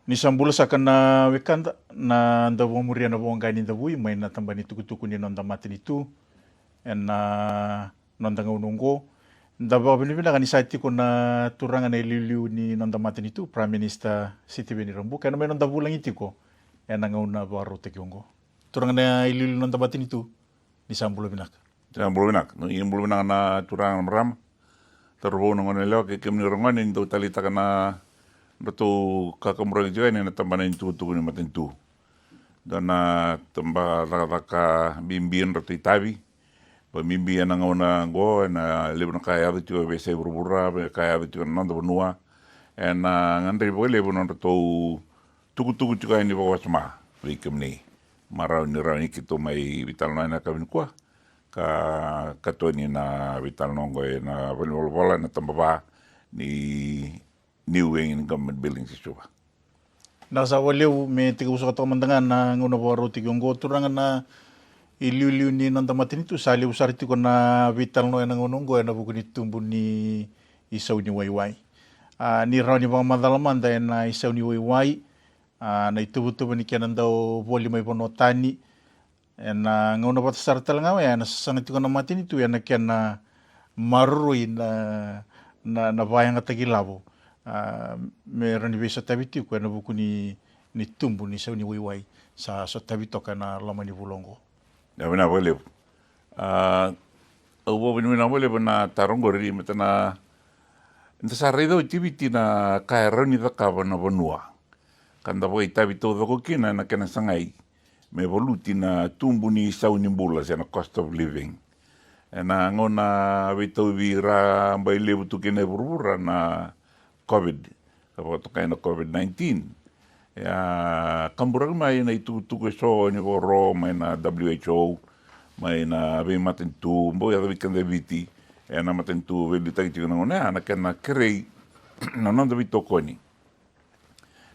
Nisambula sakana wekanda na ndawo muria na wonga ni ndawui mai na tambani tukutuku ni nonda matini tu na nonda ngaunongo ndaba binibina kan isaiti ko na turanga na ililiu ni nonda matini tu Prime Minister Siti Beni Rambu kana mai nonda bulang itiko na ngauna baru te kiongo turanga na ililiu nonda matini tu nisambula binaka Bulubinak, no yung bulubinak na turang maram, tarubo nang nila kay kami rongan yung talita ka na betul kakamurang juga ni natambanan tu ni matin tu, dan na tamba raka bimbian rati tabi, pemimbian nang una go na lebu kaya itu juga biasa berbura kaya itu nanda benua, na ngandri boleh lebu nanda tu tuku juga ini bawa semua, wikem ni marau ni rau ni kita mai vital na kami kuah. Katoni na vital nongo na wala na tambaba ni New England Government Building Sistuba. Nasa waleu me tiga usa to mandangan na nguna baru tigonggo turanga na iliu ni nonda matini tu sali usar ti ko na vital no na ngonongo na buku ni tumbu ni isau ni waiwai. Ni rau ni bang madalaman da na isau ni waiwai na itubu ni kianan daw voli mai bono tani na ngona pat sartal ngawe na sangat ko na matini tu na kian na marui na bayang atagilabo. Meron ni bisa tabiti ko na buku ni tumbu ni sau ni waiwai sa tabito ka na laman ni bulongo. Ya bina boleh. Ubo bina boleh bina tarong gori mata na ntasari do activity na kairo ni taka na bonua. Kanda boy tabito do ko kina na kana sangai me voluti na tumbu ni sau ni bula sa na cost of living. Na ngona bito vira bai lebu tu kina burbura na COVID, kapag kaya na COVID-19. Ya, kamburag may na itutuko so ni Ro, may na WHO, may na may matintu, boy ada bikan debiti, na matintu veli tagi tigo na ngona, na kana krei na non debito ko ni.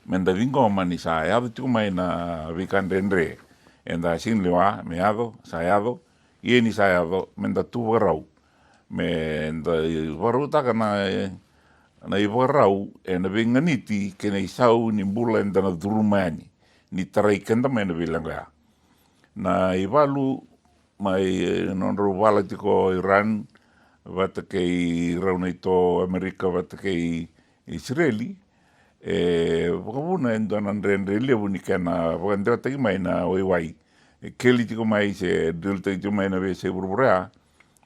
Menda vingo mani sa ya tigo may na bikan dendre, enda sin lewa meado, sayado, ni sayado, menda tu warau, menda waru ta kana na iwarau na vinganiti ke na isau ni bula enda na durumani ni tarai kenda mai na vilanga na iwalu mai nonro wala tiko Iran vata kei rauna ito Amerika vata kei Israeli wakabuna endo nandre lebu ni kena wakandera tagi mai na waiwai keli tiko mai se dilta tiko mai na vese burbura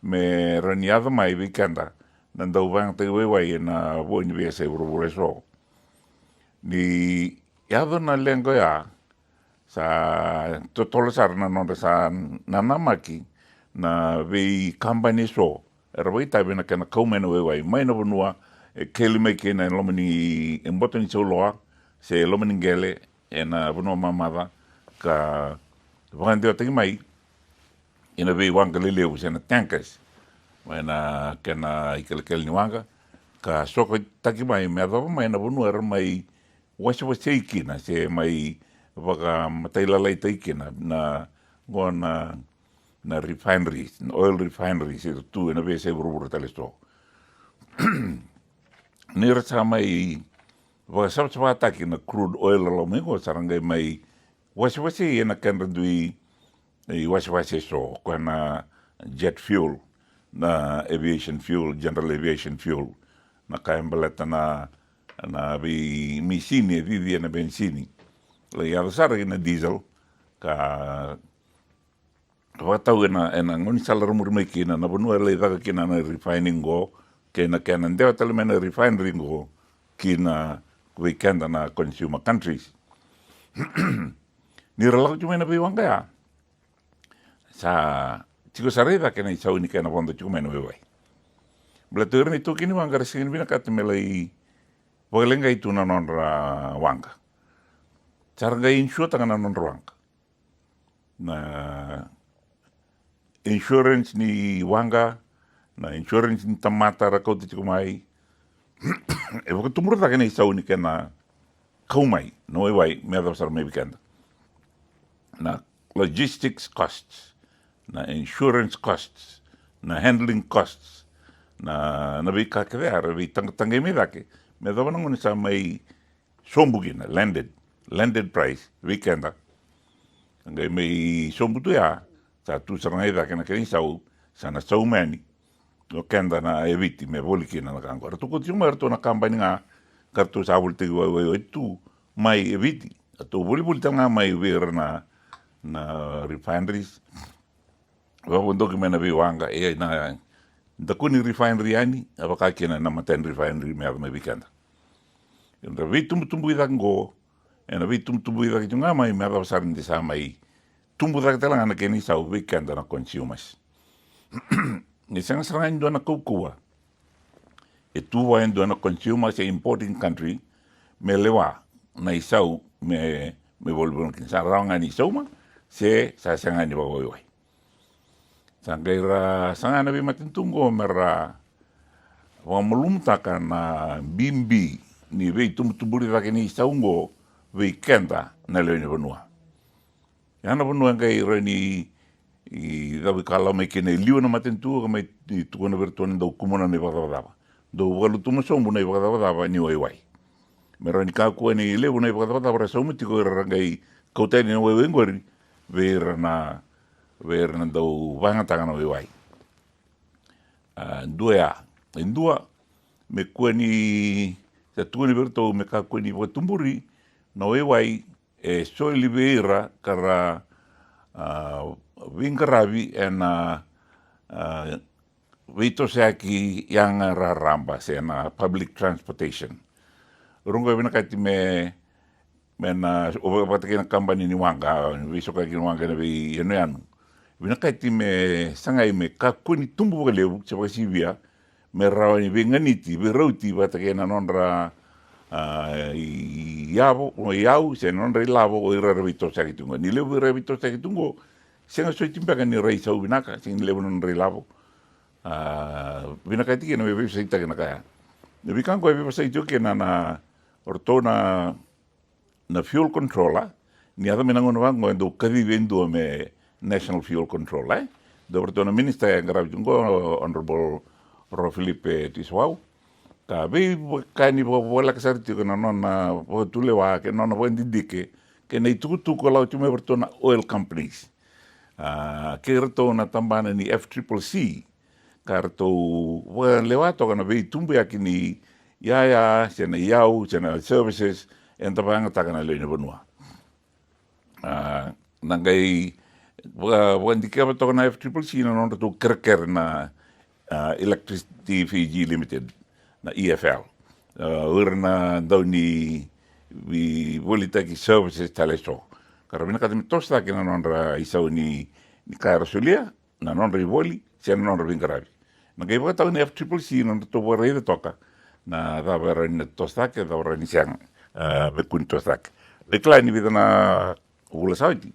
me raniada mai vikanda nanda ubang te waiwai na bo ni biasa buru so ni yado na lengo ya sa totolesar na non sa nanamaki na vi company so erwai tabi na kana kaumena waiwai mai na bonua keli mai kena lomani emboto ni soloa se lomani ngele na bonua mamada ka wandio te mai ina vi wanga lele usena tankers na kena ikel ni wanga ka soko taki mai me ado mai na bunu er mai wasi ikina se mai waka mataila lai taikina na gona na refineries oil refineries e tu na vese burubur talesto ni rasa mai waka sabsa taki na crude oil lo mai go saranga mai wasi ena kan rendui wasi so kana jet fuel na aviation fuel, general aviation fuel, na kaya balata na misini, vivi na benzini. Lagi ada sara na diesel, ka watau na ngoni salar murmai kina, na bonua lagi daga kina na refining go, kena dewa tali na refinery go, kina weekend na consumer countries. Niralak cuma na biwang kaya. Sa Chico sareda kena isau ni kena bondo chico meno wewai. Belatur ni tu kini wanga resingin bina kata melai bogelenga itu na nonra wanga. Carga insure tanga na nonra wanga. Na insurance ni wanga, na insurance ni tamata rakau te chico mai. Waka tumura ta kena isau ni kena kaumai, no wewai, mea dabasar mebikanda. Na logistics costs. Na insurance costs, na handling costs, na vi kakadea, vi tangemi dake. Me dava nangu ni sa mai sombu kina, landed price, weekenda. Ngai mai sombu tu ya, sa tu serangai da kena kena sau, sana sau mani. O kenda na eviti me voli kina na kango. Rato ko tiuma rato na kampani nga, kartu sa voli te wai tu, mai eviti. Ato voli tanga mai vera na refineries. Wapunto ki mena wanga, na dakuni refinery ani, apaka kena na maten refinery me me weekenda. Yung vi tumbu idak ngo, ena vi tumbu idak itu nga mai me ada sarin di sa mai tumbu idak telang anak ini sa weekenda na consumers. Ni sang sarang indo na kukua. Itu wa indo na consumers sa importing country me lewa na isau me volbon kin sa raunga ni sauma se sa sanga ni bawa. Sanggaira sanga na bi matintungo mera wa mulumta kana bimbi ni vei tumutuburi rake ni saungo vei kenda na leo ni vanua. Yana vanua ngai rani i dawi kala mai kene liu na matentua ka mai tukona vertuana dau kumona ni wakadawadawa. Dau wakalu tumasombu na i wakadawadawa ni waiwai. Mera ni kakua ni leo na i wakadawadawa ra saumuti ko rangai kautani na waiwengori vera na dau wangatanga na waiwai. Indua me kua ni sa tuani verto me kakua ni watumburi na waiwai soili veira kara Wingaravi and Vito Saki yang raramba na public transportation. Rungo vina kati me na overpatake na company ni wanga, viso kaki ni wanga na vi yanu. Vina kati me sangai me kakuni tumbu kaleu sebagai sivia me rawani venganiti verauti patake na nonra iau se nonra ilavo o ira Vito Saki tungo. Ni leu Vito Saki tungo senga soi timpaka ni rei sau binaka, senga lewa non rei lavo. Binaka tiki na me vipasa itake na kaya. Na bikanko e vipasa itoke na orto na fuel controller, ni ada menangon wango endo kadi vendu me National Fuel Controller. Do orto na minister yang garab jungo, Honorable Ro Filipe Tiswau. Ka vei kani bola kasarti ko na nona tulewa ke nona wendi dike ke nei tuku ko lau tume orto na oil companies. Kerto na tambana ni FCCC karto lewato kana vei tumbu yaki ni yaya sena iau sena services en tabanga takana le vanua nangai ndike to na FCCC na non to kerker na Electricity Fiji Limited na EFL urna doni vi volitaki services taleso karabina kadimi tosta ke na nonra isau ni kaira sulia na nonra voli se na nonra Wingaravi na kai bata ni FCCC na to bore de toka na da vera ni tosta ke da ora ni siang be kun tosta le klani vida na ula sauti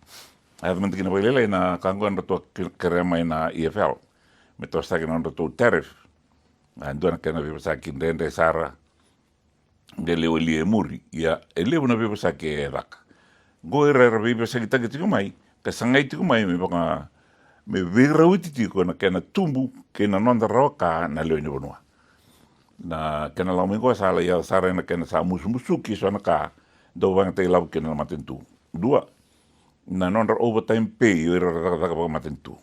admen kina bailele na kangon to kerema na EFL me tosta ke nonra to tariff andona kana vi sa ki ndende sara de leoli e muri ya elevo na vi sa ke dak go era vive sa kita gitu mai ka sangai tu mai me baka me vera uti ko na kana tumbu ke na nonda roka na leo ni bonua na kana la mengo sala ya sara na kana sa musu ki so na ka do wang te lau ke na matentu dua na nonda overtime pay era da ka matentu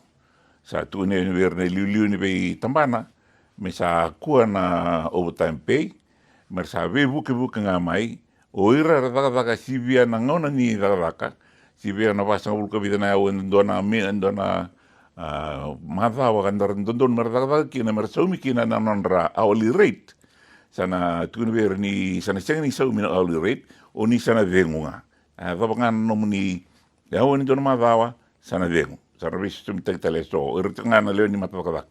sa tu ne verne liu ni be tambana me sa kua na overtime pay mer sa ve buke nga mai o ira daga sivia na ngona ni daga sivia na basa ulka vida na o ndona me ndona madha wa kandar ndon mer daga ki na mer saumi ki na nonra hourly rate sana tun ver ni sana sengi saumi na hourly rate o ni sana vengunga da bangan no ni ya o ni don madha sana vengu sana vis tum tele so irtanga na le ni mataka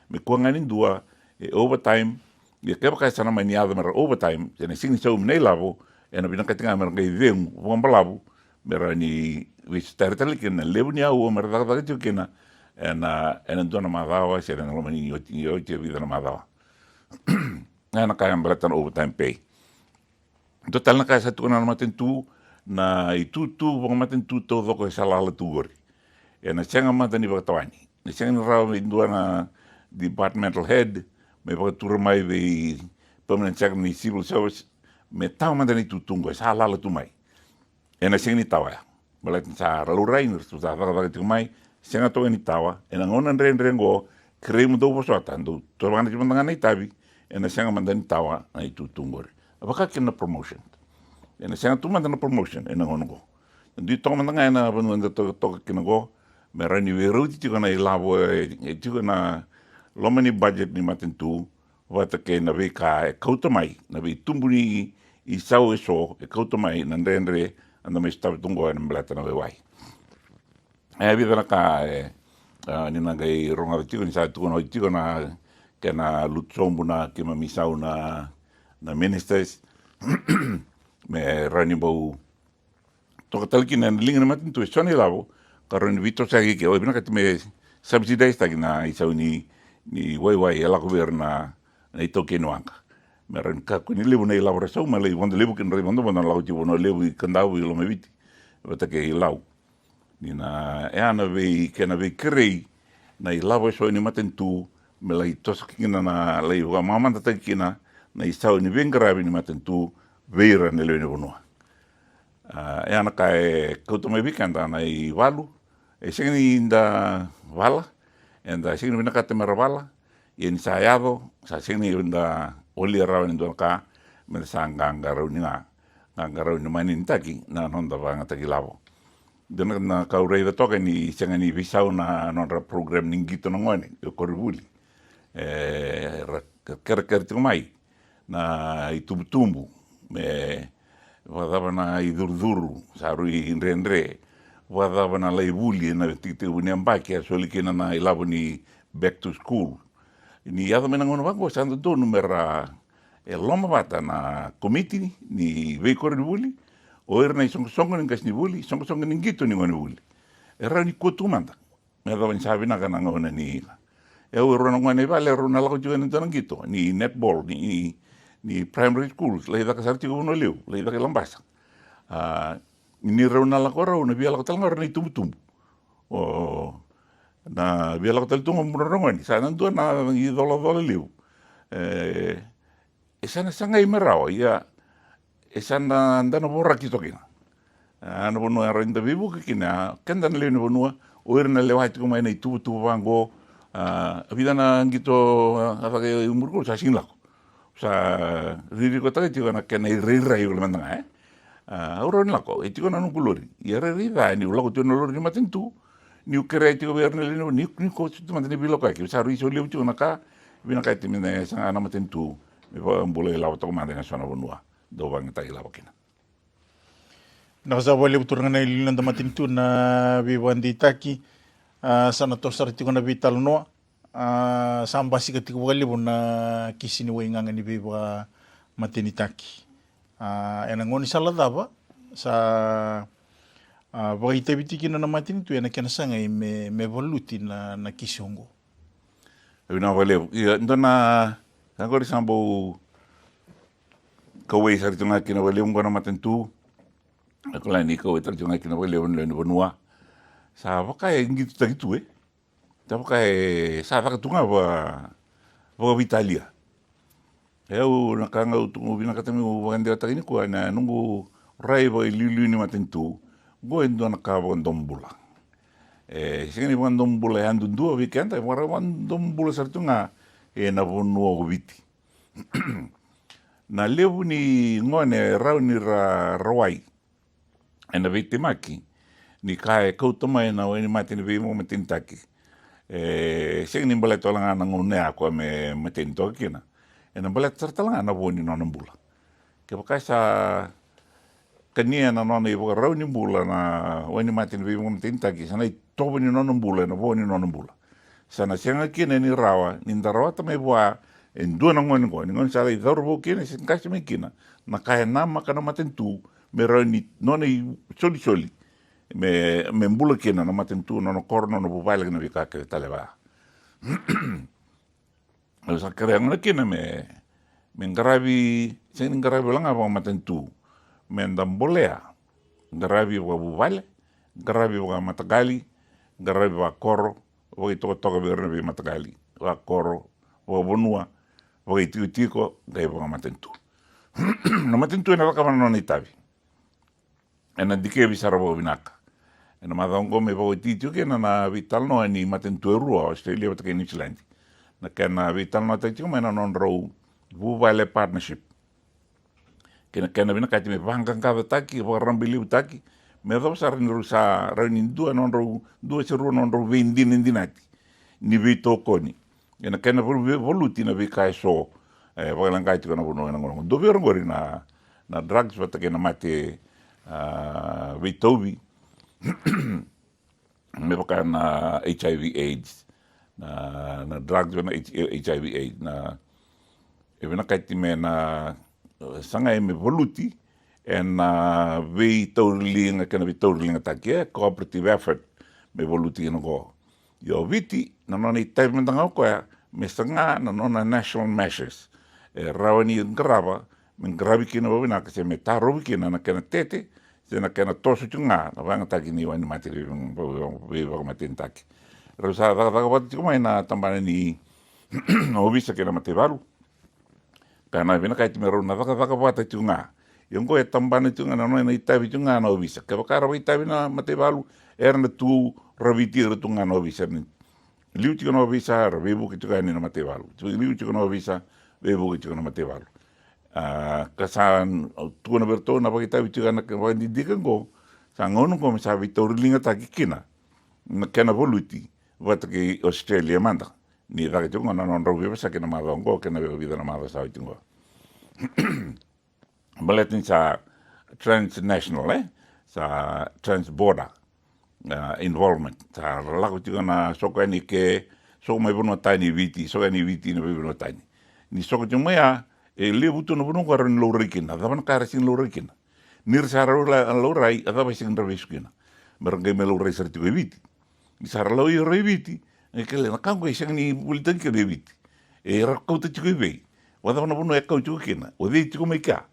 me kuanga ni dua overtime ya kaya sana maniada mer overtime sana singi saumi nei lavo e na binaka tinga mer ngai veng wambalabu mer ni wistartali ken levni au mer daga tu kena en dona madawa se na mani yo te vida na madawa na kaya beratan overtime pay total na kaya sa tu na matentu na itu matentu todo ko salala tu gori e na senga matani batawani na senga raw indua na departmental head me ba turmai ve permanent secretary civil service me tau mandani tutungo sa lala tu mai ena sing ni tawa malai sa ralurai ni tu sa vaga tu mai senga to ni tawa ena ngona rengo kremu do boso atando to vana ti mandanga nei tabi ena senga mandani tawa ai tutungo apaka kena promotion ena senga tu mandana promotion ena ngono go di to mandanga ena vanu anda to kena go me rani weru ti kona ilavo ti kona lomani budget ni matentu wata ke na veka kauta mai na ve tumbuni I sau so e kauta mai na ndendre anda me sta tungo na mblata na wai e vida na ka ni na gai ronga ti ni sa tu no ti na ke na lutsombu na ke ma misau na ministers me rani bo to ka talki na linga na matin tu soni lavo ka ron vito sa ke o bina ka me subsidize ta na isau ni wai ela governa na itoke noanga me ren ka kuni lebu nei elaboração ma lei quando lebu que não remondo mas lau tipo no lebu candau e lo me viti bota que lau ni na e ana ve que na ve crei na ilavo so ni matentu me lai tos kina na lei wa mama ta kina na isau ni ben grave ni matentu veira ne le no e ana ka e kuto me vikanda na I valu e sini inda vala enda sini na ka te maravala e ni saado sa sini inda oli rawan do ka me sanganga rauni ni mani taki na honda vanga taki lavo dena na kaurei da toka ni senga ni visau na ra program ningito no ngone e koribuli ker mai na itubutumbu me wadava na idurduru sarui inrendre wadava na laibuli na tite uniambaki solikina na ilavo ni back to school ni ado mena ngono bango sando do numera e loma bata na committee ni veikor ni buli o era na songo ni kasni buli songo ni ngito ni ngoni buli era ni kotumanda me ado ben sabe na kana ngona ni e o ro na ngone vale ro na lago juene tan ngito ni netball ni primary school le da kasarti uno leu le da lambasa ni ro na lago ro na via lago tal ngor ni tumtum o na via la hotel tungo murongoni sa nan do na I dolo liu esa na sanga imerao ia esa na ndana borra ki tokina ana bono era inda vivu ki na kenda na lene bono o era na lewa tu mai nei tu vango vida na ngito ava ke umurko sa sinla sa riri ko tagi na kena rira I mandanga oro na ko itiko na nukulori ia rira ni ulo ko no lori matentu ni ukereti governo lino ni ko tu mantene bilo ka ki saru iso liu tu na ka bina ka ti mine sa na matentu me va mbule la to mandena sona bonua do bang ta ila bakina na sa wale uturanga na ililan da matintu na viwandi taki sana to sarti ko na vital no sambasi ka tiku wale na kisini wainganga ni viwa matinitaki ena ngoni saladava sa Bagi tabiti kina na matin tu ena kena sanga me voluti na kisongo. Ina vale ndona agora sambo kawai sarti nga kina vale ngona matentu akola ni kawai sarti nga kina vale on bonua sa vaka ngitu tagitu ta vaka sa vaka tunga va Vitalia eu na kanga utungu bina katami wandera tagini ko na nungu raiva lilu ni matentu go endo na kava ndombula singani ndombula andu dua weekend ai mara ndombula sartunga na vonu o viti na levu ni ngone rauni ra rawai na viti maki ni kai kautama na weni matini vi mo matintaki singani mbala tolanga na ngone ako me matinto kina na mbala tartalanga na voni no ndombula ke pakasa kania na nona I rauni bula na wani matin vi mo tinta ki sana tobo ni nona bula na boni nona bula sana senga kina ni rawa ni ndarawa ta me bua en do na ngoni sala I dorbo kina sin kasi me kina na kaya na makana matin tu me rauni nona soli me bula kina na matin tu nona korno no bubala na vika ke taleba sa kare ngona kina me ngarabi sen ngarabi langa ba matin tu mendambolea ngarabi wa buvale ngarabi wa matagali ngarabi wa koro wa ito toka berna matagali wa koro wa bonua wa itiko ngai wa matentu Na matintu na ka mana ni tavi. Ena dike bisara bo vinaka. Ena madongo me bo titu ke na vital no ni matintu rua Australia but ke New Zealand. Na kana vital no ta tiku mena non ro bu vale partnership. Kena vina ka me bangang ka taki bo rambili taki. Me do sa rin sa rin dua non ro dua seru non ro vindin indinati. Ni vito koni. Ena kena voluti na vika so wakalangai tika na puno na ngorong. Do vero ngori na drugs wata kena mate vitovi. Me baka na HIV AIDS na drugs na HIV AIDS na evena kaiti me na sanga me voluti na vei taulinga kena vei taulinga taki cooperative effort me voluti no go. Yo viti na nona i taimendanga koa me sanga na nona national measures. Rawani ngrava men gravi kina wina ka se me tarovi kina na kena tete se na kena tosu tunga na wanga taki ni wani mati we wa mati taki rosa da wat kuma ina tambana ni no visa kena mate valu kana vina kai me rona da wata tunga yongo e tambana tunga na no ina tavi tunga no visa ka kara wi tavi na mate valu erna tu raviti tunga no visa ni liu tiko no visa rebu ki tunga ni na mate valu liu tiko no visa vevo ki tuna mate walu. Kasan tuana berto na pagi tawi tuna ka wani dikango sa ngono ko sa vitorilinga ta kina. Na kana voluti wata ki Australia manda. Ni da ki tunga non rovi sa kina ma dongo kana ve vida na ma sa tunga. Baletin sa transnational sa transborder involvement sa lago tuna soko ni ke so mai bono tani viti so ni viti no bono tani. Ni soko jumaya le butu no buno garan lo rikina da ban kara sin lo rikina nir sara la lo rai ada ba sin reveskina merge me lo reser ti viti ni sara lo i reviti e ke le na kango sin ni bultan ke viti e ra ko te ti ve wada no buno e ka tu kina o de ti ko me ka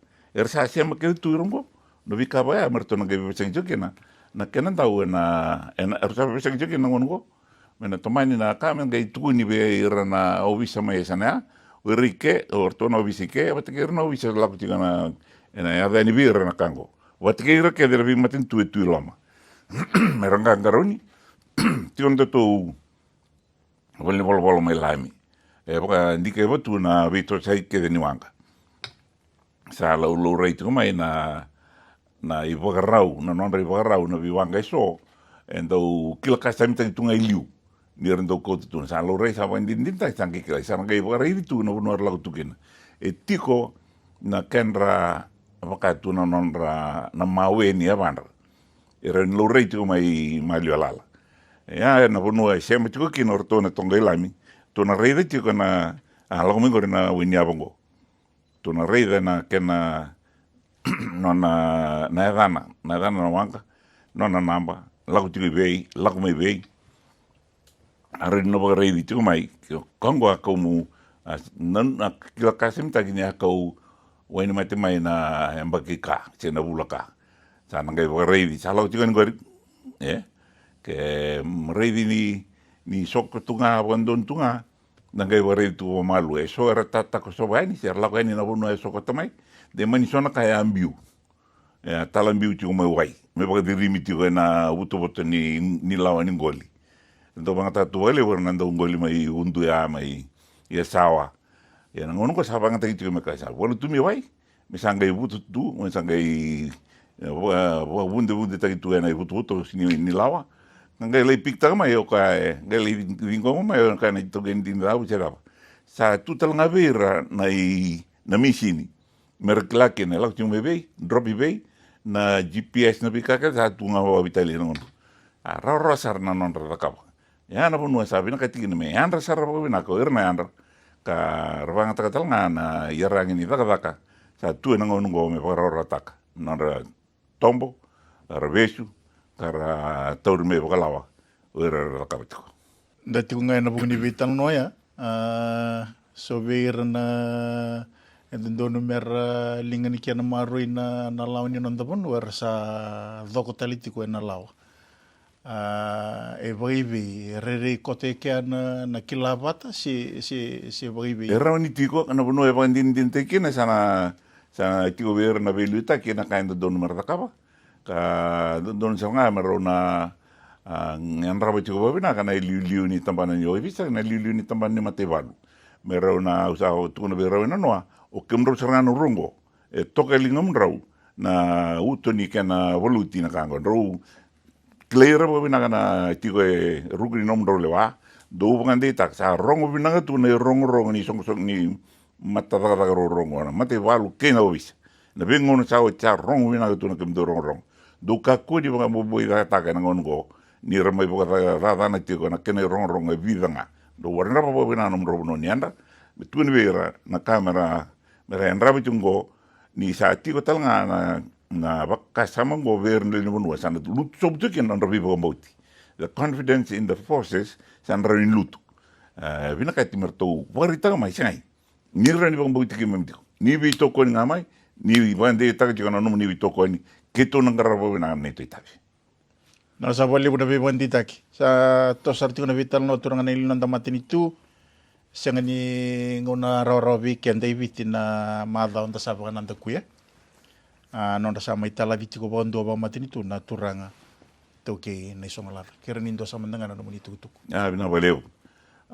sa sia me ke tu rongo no vi ka ba ya merto na ge sen kina na kena tau na sa sen kina ngongo mena tomani na ka men ge tu ni be na ovisa mai sana Urike or tono visike wat ke no visa la ku tina ena ya da ni vir na kango wat ke ira ke der vi matin tu lama meranga garoni tion de to vol mai lami baka ndike votu na vito sai ke de niwanga sa lo rei tu mai na i vogarau na non rei vogarau na viwanga so endo kila kasam tan tunga iliu ni rendo ko tu sa lo rei sa van din ta sang ke sa ngai bo rei tu no no la tu ken e tiko na kenra vaka tu na non ra na mawe ni avan e ren lo rei tu mai malio lala ya na bono e se me tiko kin orto na tonga lami to na rei de tiko na a lo mi na wini abongo to na rei de na kena no na dana na wanga no na namba la ku tiko vei la ku me vei are no ba rei tu mai kongo ko mu nan kila kasim ta gini ko wani mate mai na embaki ka sena bulaka sa ngai ba rei sa lo tu ngori ke rei ni sok tunga bondon tunga ngai ba rei tu malu so era tata ko so bani ser la ko ni na bono so ko tamai de mani sona ka ambiu talambiu tu mai wai me ba dirimi tu na uto botoni ni lawani ngoli ndo banga tatu wale warna ndo ngoli mai undu ya mai ya sawa ya ngono ko sa banga tagi me ka sa wala tu mi wai mi sanga butu tu mi sanga wa bunde tagi tu na butu ni lawa ngai le pikta mai o ka ngai le vingo mai o ka na to gendi na u chera sa tu tal ngavira na misini merklake na la tu me bei dropi bei na GPS na bikaka sa tu nga wa vitali ngono a ra sarna non ra ka ya na pun sabi na katigin me andra sarra po na ko irna andra ka ravanga takatal nga na yarang ini taka sa tu na ngonu go me para rataka na tombo ravesu kara taur me bakalawa ora rakabito dati ko ngayon na bugni vital no ya so ver na dono mer lingan kia na marui na lawan ni non tapon wer sa doko taliti ko na lawa e vaivi rere kote kia na kilavata si vaivi era ni tiko na bono e vandin din te kina sana sa tiko ver na velu taki na kain don martakapa ka don sa nga maro na ngan rabo tiko babina kana liu ni tambana yo visa na liu ni tambana ni matevalu mero na usao tuna vero na noa o kemro serano rongo toka lingam rau na utoni kana voluti na kango rau clear babina kana tiko rugri nom ro lewa do ngande tak sa rongo binanga tu na rongo ni song ni matataga rongo na matevalu kena wis na bengo na sao cha rongo binanga tu na kemdo rongo do kakku di mga muboi ta kana ngongo ni ramai boka rada na tiko na kena rongo vidanga do warna pa babina nom ro no nianda betun vera na kamera mera en rabitungo ni sa tiko talanga na bakka sama government ni bonua sana lut sobtu ken on rabi bomoti the confidence in the forces san rin lutu vina ka timerto warita mai sai ni rani bomoti ke memtiko ni bi to ko ngamai ni bande ta ka no ni bi to ko ni keto nangara bo na ne to itabi Na sa wali buda be bandi taki. Sa to sarti na vital no turang na ilunan tamatin itu siang ni nguna raw weekend day vitin na madha onda sa baka nanda kuya. Non sa may tala viti ko bondo ba matin itu na turanga to ke na isong alar. Kira nindo sa mandangan na naman itutuk. Bina valeu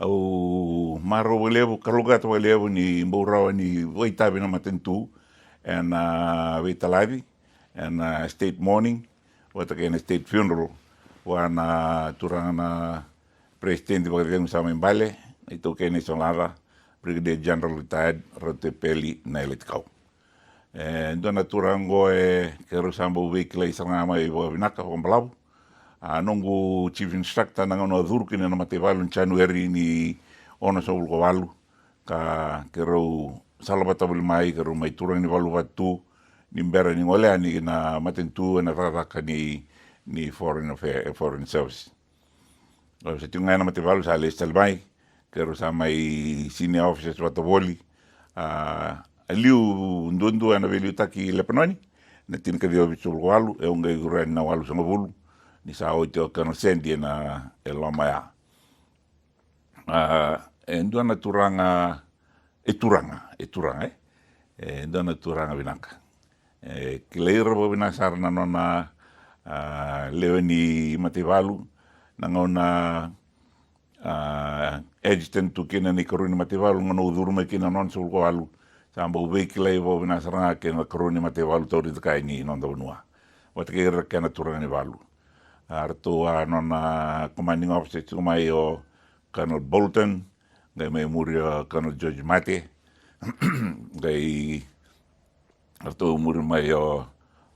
au maro valeu kalugat valeu ni mborawa ni waitabi na matentu and vitalavi and state morning wata kena state funeral wana turanga presidente bagay sama imbale itu kena sonlara brigadier general retired rote peli na elitkau dona turango kero sambo weekla isanga mai bo binaka bomblabu nongu chief instructor na ngono durki na matevalu January ni ono sol ko walu ka kero salabata bul mai kero mai turang ni walu watu ni mbera ni ngole ani na matentu na raraka ni foreign service. Lalu sa tunga na matevalu sa Lestal Bay, kero sa may senior officers watawoli, aliu ndundu na velu taki lepanoni, na tinkadio bisul walu, unga iguran na walu sa ngabulu, ni sa oito kano sendi na elamaya. Endo na turanga, endo na turanga binaka. Kileiro bo binasar na nona leoni matevalu na ngona adjutant tu kina ni koroni matevalu ngono udurme kina non sul ko alu sambo vekile bo binasar na kina koroni matevalu tori kai ni non donua wat ke kana turani valu arto nona commanding officer tu mai o Colonel Bolton ngai mai murio Colonel George Mate ngai arto murio mai o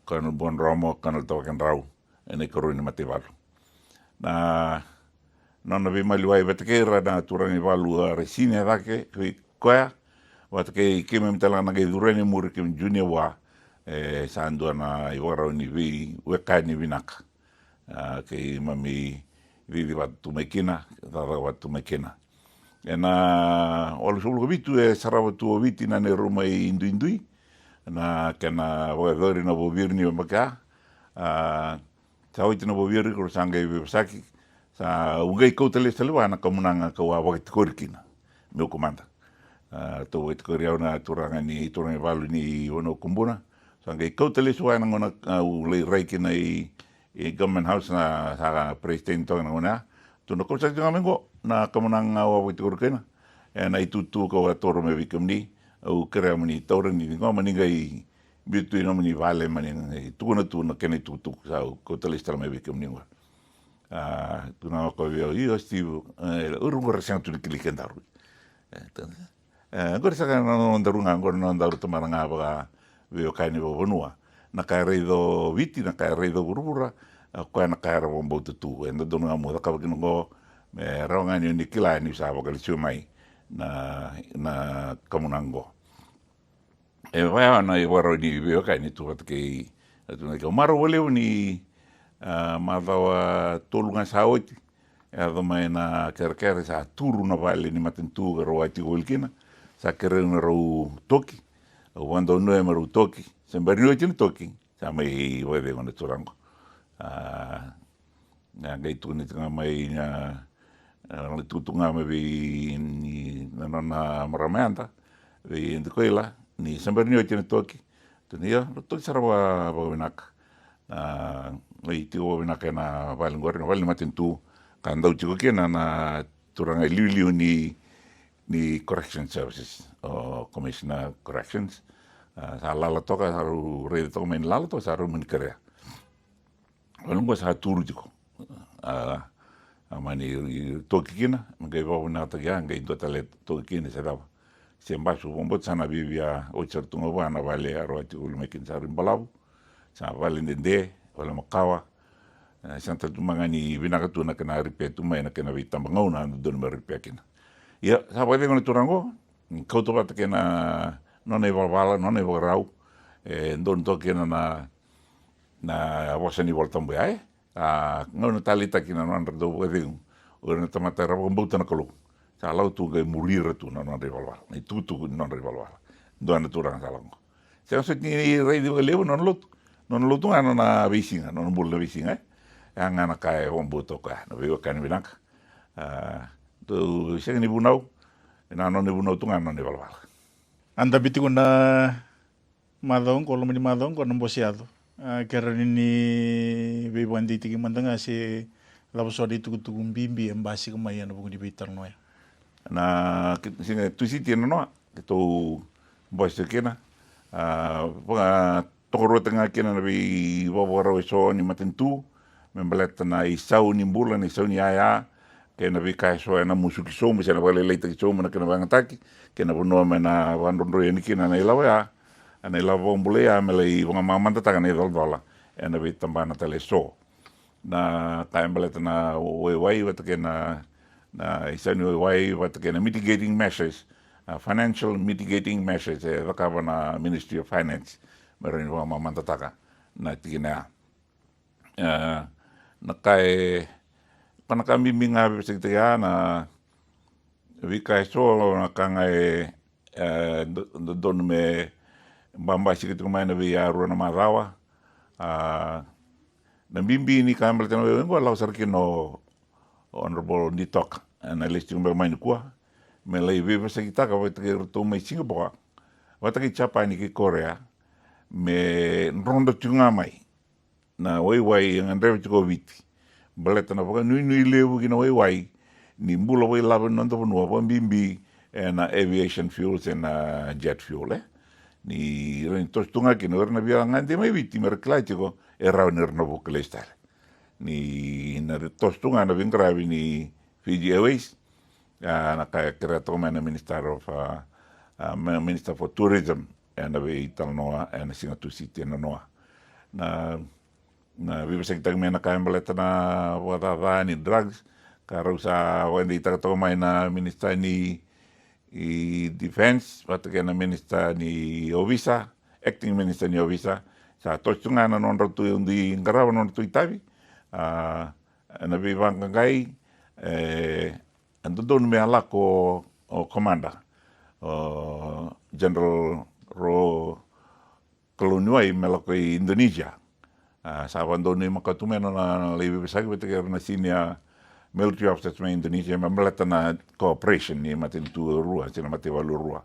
Colonel Bon Romo, Colonel Token Rau, ene koroni matevalu. Na nona vi maliwai vetekera na turani valu resine dake koya, watake keme mtala na gai durani muri kem junior wa sandua na iwara ni vi weka ni vinaka. Ke mami vivi watu mekina, tara watu mekina. Ena olu sulu vitu sarawatu o viti na ne ruma indui na kena wagori na bobirni maka sa oito na bobirni ko sanga ibasaki sa ugai ko tele selwa na kamunanga ko wa korkina meu komanda to wait korea na turanga ni turanga valu ni ono kumbuna sanga ko tele swa na ngona ulei raiki na i government house na sa president to ngona to no ko sa ngamengo na kamunanga wa korkina na itutu ko toro me vikamni au kere mani taura ni ngoma ni gai bitu no mani vale mani tu na kene tu sa ko tele stra me bikem ni wa tu na ko yo steve urungo resang tu kliken daru gor sa no darunga gor no daru to maranga ba veo kani bo bonua na ka reido viti na ka reido burbura ko na ka ra bombo tu endo do nga mo ka ba ngo me ronga ni kila ni sa ba ka mai na kamunango vai na iwaro ni veo kai ni tu ke tu na maro wole ni madawa tolunga saoti do mai na kerkere sa turu na vale ni matentu ro ati golkina sa kere na ro toki o wando no e maru toki semberno tin toki sa mai wede ngona turango na gai tu ni mai na tutunga me ni na maramanda vi ndikoila ni sambernio tene toki Tunia, to sarwa bawinak. Ngai tio bawinak na valengor na valeng matentu kandau tiko kena na turanga liu ni correction services o commissioner corrections. Sa lala toka saru rei to men lala to saru men krea. Valengor sa turu tiko. Amani toki kina, ngai bawinak ta ya ngai do tale toki kina sa dava. Sembasu bombot sana bibia o certunga wana vale arwati ulmekin sarin balau sa vale ndende wala makawa santa tumangani binakatu na kana ripetu mai na kana vitambangau na don meripekina ya sa vale ngone turango kauto bata kena none valvala none vorau don to kena na wasani voltambo ai ngone talita kina non do weding ora tamata ra bombuta na kalu salau tu ga mulir tu non rivalval ni tu non rivalval do na turang salang se so ni rei di levo non lot tu ana na visinga non bul na visinga yang ana kai bombuto ka no veo kan binak tu se ni bunau na non ni bunau tu ana ni valval Anda biti kuna madong kalau meni madong kono bosiado. Kera ni bebandi tiki mandanga si labosodi tu bimbi embasi kemaya no buku di bitar noya. Na singa tu si tiene no to boys kena ponga tokoro tanga kena bi boboro so ni matentu membelet na isau ni bulan isau ni aya kena bi kai so na musuki so mo sena wale leita so mo na kena bangataki kena bono mena wandro ni kena na ilawa ya ana ilawa bombule ya mele bonga mamanta tanga ni dola ena bi tambana tele so na kaembelet na wai wat kena na isani wai wat kena mitigating measures financial mitigating measures wakaba na Ministry of Finance meron wa mamantataka na tigina na kai panakami minga bisigtiga na wikai so na kangai don me bamba sikitu mai na bi aru na marawa na bimbi ni kamel tano ngo lau sarkino Honorable Nitok na listing bermain kuah melai bebe sakita ka wata ke ruto mai Singapore wata ke chapa ni ke Korea me rondo tunga mai na wai yang andre ko viti baleta na poka nui lewu kina wai ni mbula wai lava nando no pa bimbi na aviation fuels and jet fuel ni ren tos tunga kina na bia ngande mai viti merklai ko era nerno buklestar ni na tos tunga na vingravi ni Fiji Airways na kaya kreator na Minister of Minister for Tourism na be Talanoa na Singapore City na noa na bibasag tag may nakaimbaleta na wata ni drugs karo sa wandi tagato may na Minister ni Defense pati na Minister ni Ovisa acting Minister ni Ovisa sa tos tunga na non rotu yung di ngarawa non rotu itabi na bibang kagay ando don me ala ko commander General Ro Koloniai melako Indonesia sa bando ni makatumeno na lebi besag bete na senior military officers ma Indonesia membalata na cooperation ni matentu rua sina matewalu rua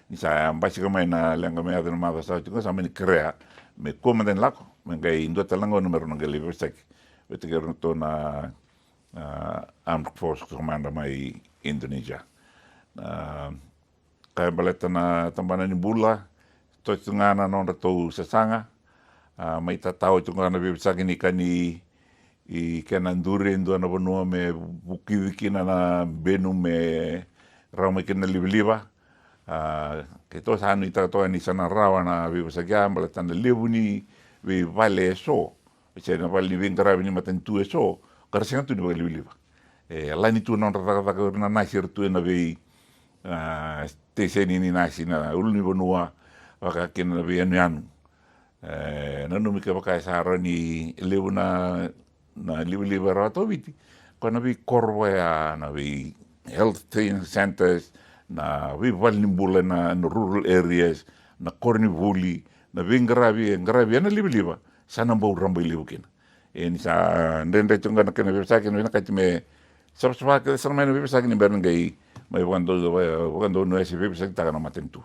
ni sa basicamente na lenga me adena mava sa tuko sa me crea me comandant lako me ngai indo talango numero na lebi besag bete to na Armed Force Commander mai Indonesia. Kaya baleta na tambana ni bula, to tungana non rato sasanga, mai tatao tungana bibisagi ni kani i kenandure ndo na bonua me bukidikina na benu me raume kena libiliva, ke to sanu ita to ni sana rawa na bibisagi baleta na lebu ni vi vale so, se na vale ni vingara ni matentu so, karasiang tu ni vale libiliva. Lain itu non rata-rata na nasir tu na be stesen ini nasi na ulu ni bonua waka kena na be anu nanu mika waka sara ni lewu na libu rato biti ko na be korwa ya na be health training centers na be valnimbula na rural areas na kornivuli na be ngarabi na libu sana mbau rambai libu kena ni sa ndende tunga na kena bebsa kena na katime Sabsa que essa não é bem ni berengay may quando no esse bem tak na matentu.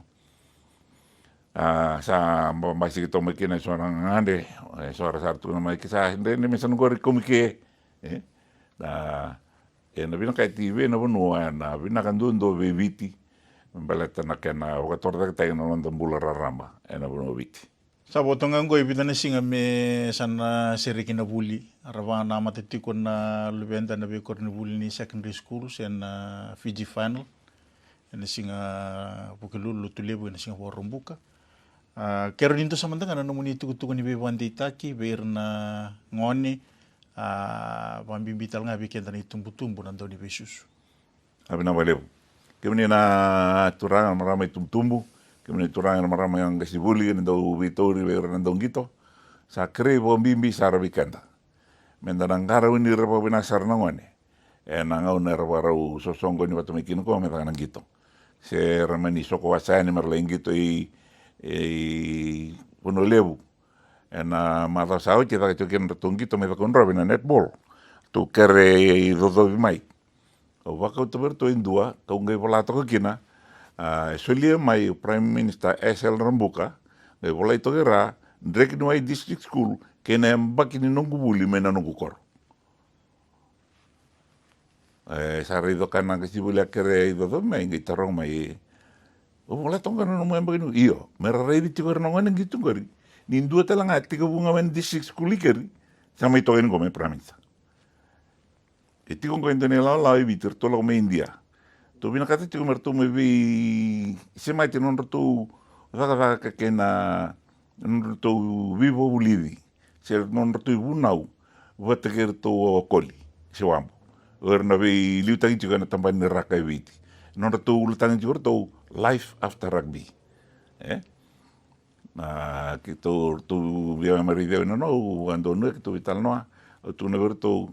sa masih kita makin seorang ande suara satu nama kisah ini misalnya gue komike na bina kai TV na bonua na bina kandundo bebiti baleta na kena wakatorda kita yang nonton bula raramba na bono biti Sa botongan ko ibita na singa me sana siriki na buli. Araba na matitiko na lubenda na bekor na buli ni secondary school sen na Fiji final. Na singa bukilulu tulebu na singa warumbuka. Kero dito sa mantangan na muni tukutuko ni beban ditaki ber na ngoni pambibital nga bikin na itumbu-tumbu na daw ni Besusu. abi na balebu kemini na turangan maramai tumtumbu kemini turangan maramai yang kasi buli na daw bitori ber na daw gito sa kre bo bimbi sarabikanda mendanang karaw ni rapa binasar na ngoni nangaw na rawarau sosonggo ni batumikin ko metang nang gito se ramani soko wasani marlaing gito puno lebu mata sao kita kecokin retunggi to meta konro bina netball tu kere dodo mai o waka tu berto indua kau ngai bola to kina solia mai prime minister SL Rambuka ngai bola itu kira drek nuai district school kena mbakini nunggu buli mena nunggu kor sari do kana kasi buli kere dodo mai ngai tarong mai o bola tonga no mo mbakini iyo merare di tiwer nongan gitu gori nindua talang ati ko bunga men district school ikeri sama itu kan kome praminsa iti ko ento nela la bitir tolo me India to bina kata tiko mertu me bi sema iti non rtu vaga kena non rtu vivo bulidi ser non rtu bunau vata ker to koli se wambo erna bi liutangi tiko na tamban ni raka biti non rtu lutangi tiko to life after rugby kita tu biar merida no ando no kita vital no tu never tu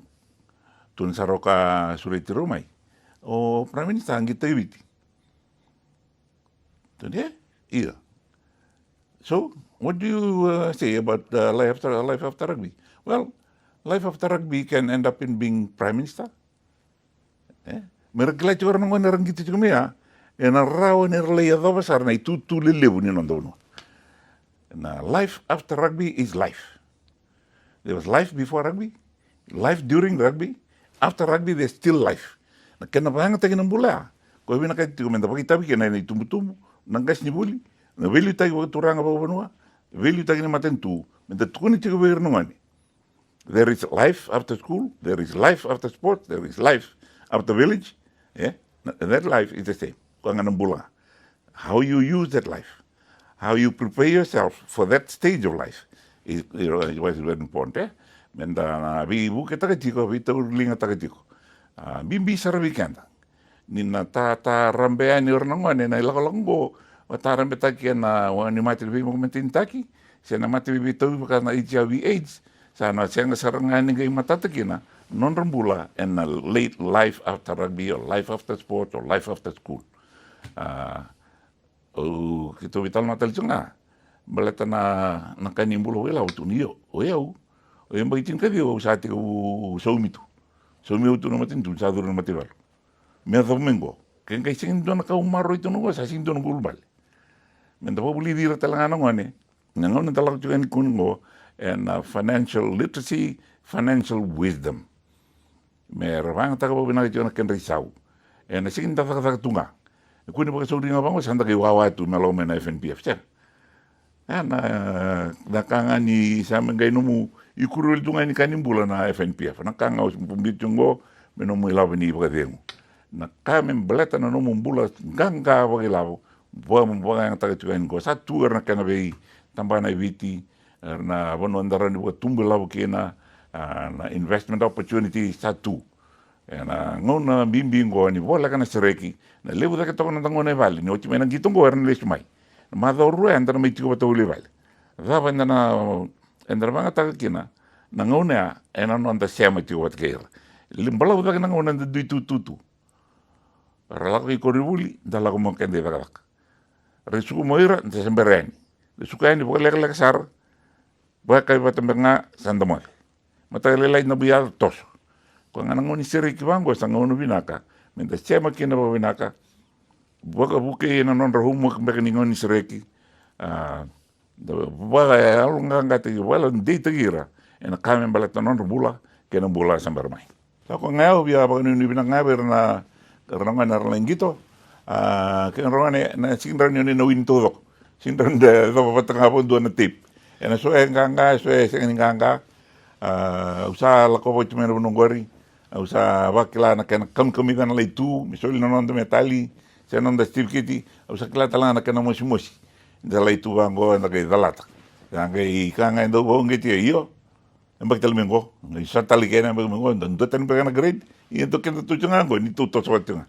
saroka suriti rumai o prime minister kita ibiti tadi iya so what do you say about life after rugby? Well, life after rugby can end up in being prime minister mereka cuma orang gitu cuma ya rawan erlaya do besar na itu tu lelebu ni nondo no. Now, life after rugby is life. There was life before rugby, life during rugby, after rugby there's still life. Na kena pahang tagi ng bula. Kung bina kaya tikumenta pakitabi kaya na itumbu-tumbu, nanggas ni buli, na velu tagi turang apa banua, velu tagi ni matentu, menta tukuni tiga bayar nungani. There is life after school, there is life after sport, there is life after village. Yeah? That life is the same. Kung ng bula. How you use that life. How you prepare yourself for that stage of life is very important. Menda bi buke takatiko, bi taulinga takatiko. Bimbi sarabikanda. Nina ta rambeani ornangone na ilakolongo. Ta rambe taki na wani mati bi mo mentintaki. Sena mati bi tau na HIV AIDS. Sana senga sarangani ngai matatakina. Non rambula and a late life after rugby or life after sport or life after school. Kita vital na talito nga balata na kanimbulo wala utu niyo o yung bagitin ka diyo sa ati ko saumito tu na matin dun sa duro na matibal may domingo kaya kay singin doon nakaumaro ito nung sa singin doon ng bulbal menda pa buli dira talaga nang nangaw na talaga tugan kungo and financial literacy, financial wisdom may rabang taka pa binakit yun na kenrisaw and singin tataka tunga kuni pa kasuri nga bang sanda kay wawa tu malome na FNPF siya. Nakanga ni sa mga inumu ikurul tu nga ni kanimbulan na FNPF. Nakanga os pumbityung go menomu ilaw ni pagkadengo. Nakamen baleta na numumbula ganga pagilaw. Buwa yang tagatukan ko sa tuer na kanabay tambah na ibiti na bono andaran ni buka tumbulaw kina na investment opportunity sa tu. Ngona bimbing ko ni bola kana sereki na lebu da kato na tango na vale ni oti menang gitong ko ern les mai ma da ru anda na mitiko to le vale da banda na endra banga ta kina na ngona ena no anda sema ti wat keir limbola da kana ngona da du tu ralak ko ribuli da la ko mo kende da resu mo ira da semberani resu ka ni bola la sar ba kai batambenga sandamo mata le na biya tos kung anong ni siri kibango sa ngono binaka mientras chema kina ba binaka buka buke na non rahumo kambeka ni ngoni sireki Wala alunga te wala ndi tegira ena kame bala tonon bula kena bula sambar mai. So ko ngau bia ba ni bina ngaber na ronga na lengito ke ronga na sindran ni no winto sindran de do patanga pon do na tip. Ena so enganga so enganga usa la ko boit mero nongori usa bakla na ken kam comida na leitu misol no no metali se non da stip kiti usa kla talana ken mo simosi da leitu bango na ke dalata yang ke kanga ndo bo ngeti io embak tal mengo ni satali kena embak mengo ndo tan pegana grade y ento que tu chungango ni tu to swatuna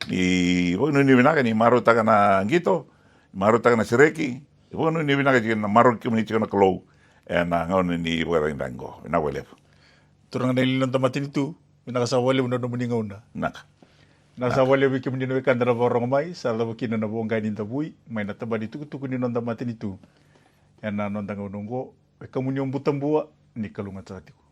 ni bueno ni binaga ni maro taga na ngito maro taga na sereki bueno ni binaga na maro ki ni chuna klo na ngon ni wera ndango na wele Turang na ilan tamatin itu, nakasawali mo na namuningaw na. naka Nasawali wiki mo nino ikandara borong mai, sa lawaki na nabuong kainin tabuy, may nataba dito kutuko ni nondamatin itu. Yan na nondang ununggo, kamu nyong butang buwa, ni kalungat sa atiko.